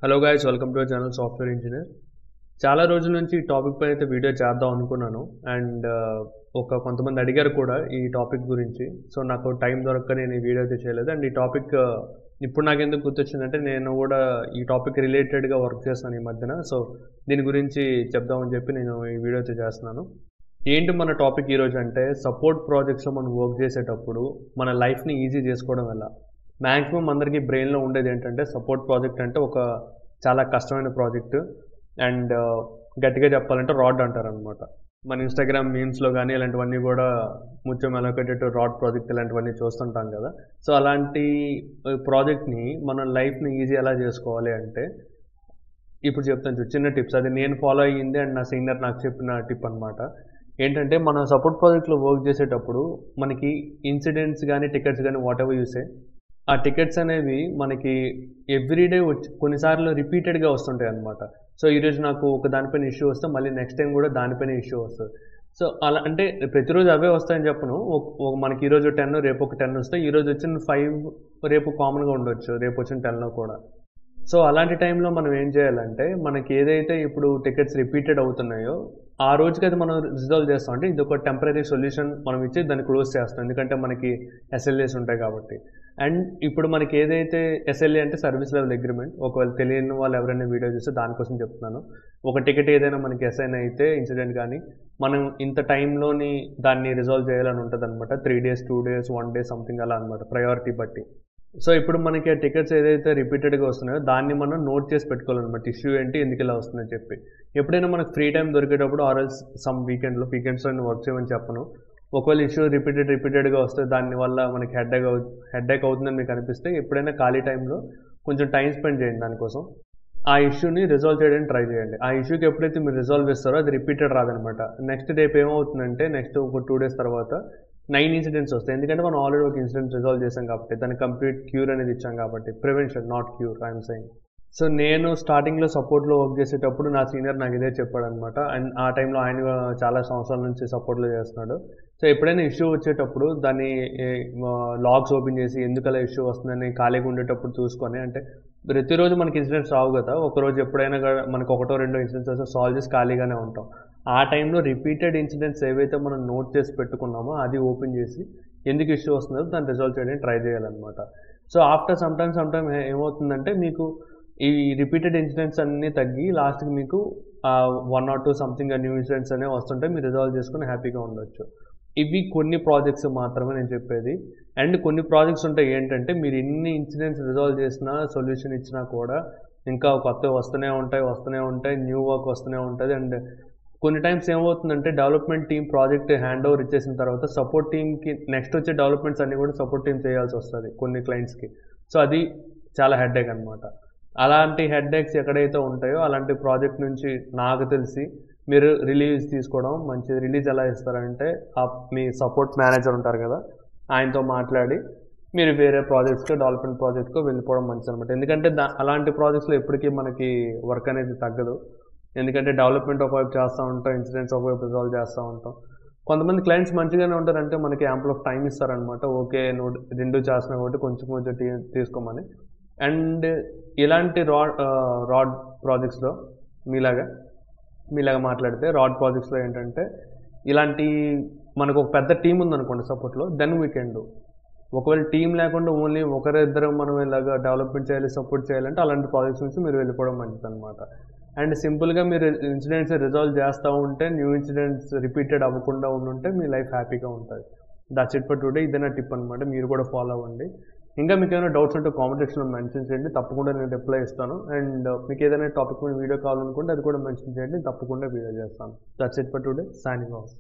Hello guys, welcome to our channel software engineer. చాలా రోజుల నుంచి ఈ టాపిక్ పైన అయితే వీడియో చేద్దాం అనుకున్నాను. అండ్ కొంతమంది అడిగారు కూడా ఈ టాపిక్ గురించి. సో నాకు టైం దొరక్క నేను ఈ వీడియో అయితే చేయలేదు. అండ్ ఈ టాపిక్ ఇప్పుడు నాకు ఎందుకు గుర్తొచ్చిందంటే నేను కూడా ఈ టాపిక్ రిలేటెడ్గా వర్క్ చేస్తాను ఈ మధ్యన. సో దీని గురించి చెప్దామని చెప్పి నేను ఈ వీడియో అయితే చేస్తున్నాను. ఏంటి మన టాపిక్ ఈరోజు అంటే, సపోర్ట్ ప్రాజెక్ట్స్లో మనం వర్క్ చేసేటప్పుడు మన లైఫ్ని ఈజీ చేసుకోవడం ఎలా. మ్యాక్సిమం అందరికీ బ్రెయిన్లో ఉండేది ఏంటంటే, సపోర్ట్ ప్రాజెక్ట్ అంటే ఒక చాలా కష్టమైన ప్రాజెక్టు. అండ్ గట్టిగా చెప్పాలంటే రాడ్ అంటారనమాట. మన ఇన్స్టాగ్రామ్ మీమ్స్లో కానీ ఇలాంటివన్నీ కూడా ముత్యం అలొకేటెడ్ రాడ్ ప్రాజెక్ట్ ఇలాంటివన్నీ చూస్తుంటాం కదా. సో అలాంటి ప్రాజెక్ట్ని మన లైఫ్ని ఈజీ ఎలా చేసుకోవాలి అంటే, ఇప్పుడు చెప్తాను చూడు చిన్న టిప్స్. అది నేను ఫాలో అయ్యింది అండ్ నా సీనియర్ నాకు చెప్పిన టిప్ అనమాట. ఏంటంటే, మనం సపోర్ట్ ప్రాజెక్ట్లో వర్క్ చేసేటప్పుడు మనకి ఇన్సిడెంట్స్ కానీ టికెట్స్ కానీ వాట్ ఎవర్ యూసే, ఆ టికెట్స్ అనేవి మనకి ఎవ్రీడే వచ్చి కొన్నిసార్లు రిపీటెడ్గా వస్తుంటాయి అనమాట. సో ఈరోజు నాకు ఒక దానిపైన ఇష్యూ వస్తే మళ్ళీ నెక్స్ట్ టైం కూడా దానిపైన ఇష్యూ వస్తుంది. సో అలా అంటే ప్రతిరోజు అవే వస్తాయని చెప్పను. మనకి ఈరోజు 10 రేపు ఒక 10 వస్తాయి. ఈరోజు వచ్చిన 5 రేపు కామన్గా ఉండొచ్చు, రేపు వచ్చిన 10లో కూడా. సో అలాంటి టైంలో మనం ఏం చేయాలంటే, మనకి ఏదైతే ఇప్పుడు టికెట్స్ రిపీటెడ్ అవుతున్నాయో ఆ రోజుకి అది మనం రిజాల్వ్ చేస్తాం. అంటే ఇది ఒక టెంపరరీ సొల్యూషన్ మనం ఇచ్చి దాన్ని క్లోజ్ చేస్తాం, ఎందుకంటే మనకి ఎస్ఎల్ఏస్ ఉంటాయి కాబట్టి. అండ్ ఇప్పుడు మనకి ఏదైతే ఎస్ఎల్ఏ అంటే సర్వీస్ లెవెల్ అగ్రిమెంట్, ఒకవేళ తెలియని వాళ్ళు ఎవరైనా వీడియో చూస్తే దానికోసం చెప్తున్నాను. ఒక టికెట్ ఏదైనా మనకి అసైన్ అయితే ఇన్సిడెంట్ కానీ, మనం ఇంత టైంలోని దాన్ని రిజాల్వ్ చేయాలని ఉంటుంది అనమాట. 3 days 2 days 1 day సంథింగ్ అలా అనమాట, ప్రయారిటీ బట్టి. సో ఇప్పుడు మనకి ఆ టికెట్స్ ఏదైతే రిపీటెడ్గా వస్తున్నాయో దాన్ని మనం నోట్ చేసి పెట్టుకోవాలన్నమాట. ఇష్యూ ఏంటి, ఎందుకు ఇలా వస్తుందని చెప్పి. ఎప్పుడైనా మనకు ఫ్రీ టైం దొరికేటప్పుడు ఆర్ఎల్స్ సమ్ వీకెండ్స్లో నేను వర్క్ చేయమని చెప్పను. ఒకవేళ ఇష్యూ రిపీటెడ్గా వస్తే దానివల్ల మనకి హెడ్ఏక్ అవుతుందని మీకు అనిపిస్తే, ఎప్పుడైనా ఖాళీ టైంలో కొంచెం టైం స్పెండ్ చేయండి దానికోసం. ఆ ఇష్యూని రిజాల్వ్ చేయడానికి ట్రై చేయండి. ఆ ఇష్యూకి ఎప్పుడైతే మీరు రిజాల్వ్ చేస్తారో అది రిపీటెడ్ రాదనమాట. నెక్స్ట్ రేపు ఏమవుతుందంటే, నెక్స్ట్ ఒక 2 days తర్వాత 9 ఇన్సిడెంట్స్ వస్తాయి. ఎందుకంటే మనం ఆల్రెడీ ఒక ఇన్సిడెంట్ రిజాల్వ్ చేసాం కాబట్టి, దానికి కంప్లీట్ క్యూర్ అనేది ఇచ్చాం కాబట్టి. Prevention not cure, I'm saying. So నేను స్టార్టింగ్లో సపోర్ట్లో వర్క్ చేసేటప్పుడు నా సీనియర్ నాకు ఇదే చెప్పాడనమాట. అండ్ ఆ టైంలో ఆయన చాలా సంవత్సరాల నుంచి సపోర్ట్లో చేస్తున్నాడు. సో ఎప్పుడైనా ఇష్యూ వచ్చేటప్పుడు దాన్ని లాగ్స్ ఓపెన్ చేసి ఎందుకు అలా ఇష్యూ వస్తుందని ఖాళీగా ఉండేటప్పుడు చూసుకొని, అంటే ప్రతిరోజు మనకి ఇన్సిడెంట్స్ రావు కదా, ఒకరోజు ఎప్పుడైనా మనకు ఒకటో రెండో ఇన్సిడెంట్స్ వస్తే సాల్వ్ చేసి ఖాళీగానే ఉంటాం. ఆ టైంలో రిపీటెడ్ ఇన్సిడెంట్స్ ఏవైతే మనం నోట్ చేసి పెట్టుకున్నామో అది ఓపెన్ చేసి ఎందుకు ఇష్యూ వస్తుందో దాన్ని రిజాల్వ్ చేయడానికి ట్రై చేయాలన్నమాట. సో ఆఫ్టర్ సమ్ టైమ్ ఏమవుతుందంటే, మీకు ఈ రిపీటెడ్ ఇన్సిడెంట్స్ అన్నీ తగ్గి లాస్ట్కి మీకు 1 or 2 సంథింగ్ న్యూ ఇన్సిడెంట్స్ అనేవి వస్తుంటే మీరు రిజాల్వ్ చేసుకుని హ్యాపీగా ఉండొచ్చు. ఇవి కొన్ని ప్రాజెక్ట్స్ మాత్రమే నేను చెప్పేది. అండ్ కొన్ని ప్రాజెక్ట్స్ ఉంటాయి ఏంటంటే, మీరు ఎన్ని ఇన్సిడెంట్స్ రిజాల్వ్ చేసినా, సొల్యూషన్ ఇచ్చినా కూడా ఇంకా కొత్తవి వస్తూనే ఉంటాయి, న్యూ వర్క్ వస్తూనే ఉంటుంది. అండ్ కొన్ని టైమ్స్ ఏమవుతుందంటే, development team project hand over ఇచ్చేసిన తర్వాత సపోర్ట్ టీమ్కి నెక్స్ట్ వచ్చే డెవలప్మెంట్స్ అన్నీ కూడా సపోర్ట్ టీమ్ చేయాల్సి వస్తుంది కొన్ని క్లయింట్స్కి. సో అది చాలా హెడ్ఏక్ అనమాట. అలాంటి హెడ్ఏక్స్ ఎక్కడైతే ఉంటాయో అలాంటి ప్రాజెక్ట్ నుంచి నాకు తెలిసి మీరు రిలీజ్ తీసుకోవడం మంచిది. రిలీజ్ ఎలా ఇస్తారంటే, మీ సపోర్ట్ మేనేజర్ ఉంటారు కదా, ఆయనతో మాట్లాడి మీరు వేరే ప్రాజెక్ట్స్కో డెవలప్మెంట్ ప్రాజెక్ట్కో వెళ్ళిపోవడం మంచిది అనమాట. ఎందుకంటే అలాంటి ప్రాజెక్ట్స్లో ఎప్పటికీ మనకి వర్క్ అనేది తగ్గదు. ఎందుకంటే డెవలప్మెంట్ ఒకవైపు చేస్తూ ఉంటాం, ఇన్సిడెంట్స్ ఒకవైపు రిజాల్వ్ చేస్తూ ఉంటాం. కొంతమంది క్లయింట్స్ మంచిగానే ఉంటారంటే మనకి యాంపుల్ ఆఫ్ టైం ఇస్తారనమాట. ఓకే, నువ్వు రెండు చేస్తున్నావు కాబట్టి కొంచెం తీసుకోమని. అండ్ ఇలాంటి రాడ్ ప్రాజెక్ట్స్లో మీలాగా మాట్లాడితే, రాడ్ ప్రాజెక్ట్స్లో ఏంటంటే, ఇలాంటి మనకు ఒక పెద్ద టీం ఉందనుకోండి సపోర్ట్లో, దెన్ వీ కెన్ డూ. ఒకవేళ టీం లేకుండా ఓన్లీ ఒకరిద్దరు మనం ఇలాగా డెవలప్మెంట్ చేయాలి, సపోర్ట్ చేయాలంటే అలాంటి ప్రాజెక్ట్స్ నుంచి మీరు వెళ్ళిపోవడం మంచిది అనమాట. అండ్ సింపుల్గా మీరు ఇన్సిడెంట్స్ రిజాల్వ్ చేస్తూ ఉంటే, న్యూ ఇన్సిడెంట్స్ రిపీటెడ్ అవ్వకుండా ఉంటే మీ లైఫ్ హ్యాపీగా ఉంటుంది. That's it for today. ఇదేనా టిప్ అనమాట, మీరు కూడా ఫాలో అవ్వండి. ఇంకా మీకు ఏమైనా డౌట్స్ ఉంటే కామెంట్ సెక్షన్లో మెన్షన్ చేయండి, తప్పకుండా నేను రిప్లై ఇస్తాను. అండ్ మీకు ఏదైనా టాపిక్ మీద వీడియో కావాలనుకుంటే అది కూడా మెన్షన్ చేయండి, తప్పకుండా వీడియో చేస్తాను. That's it for today, signing off.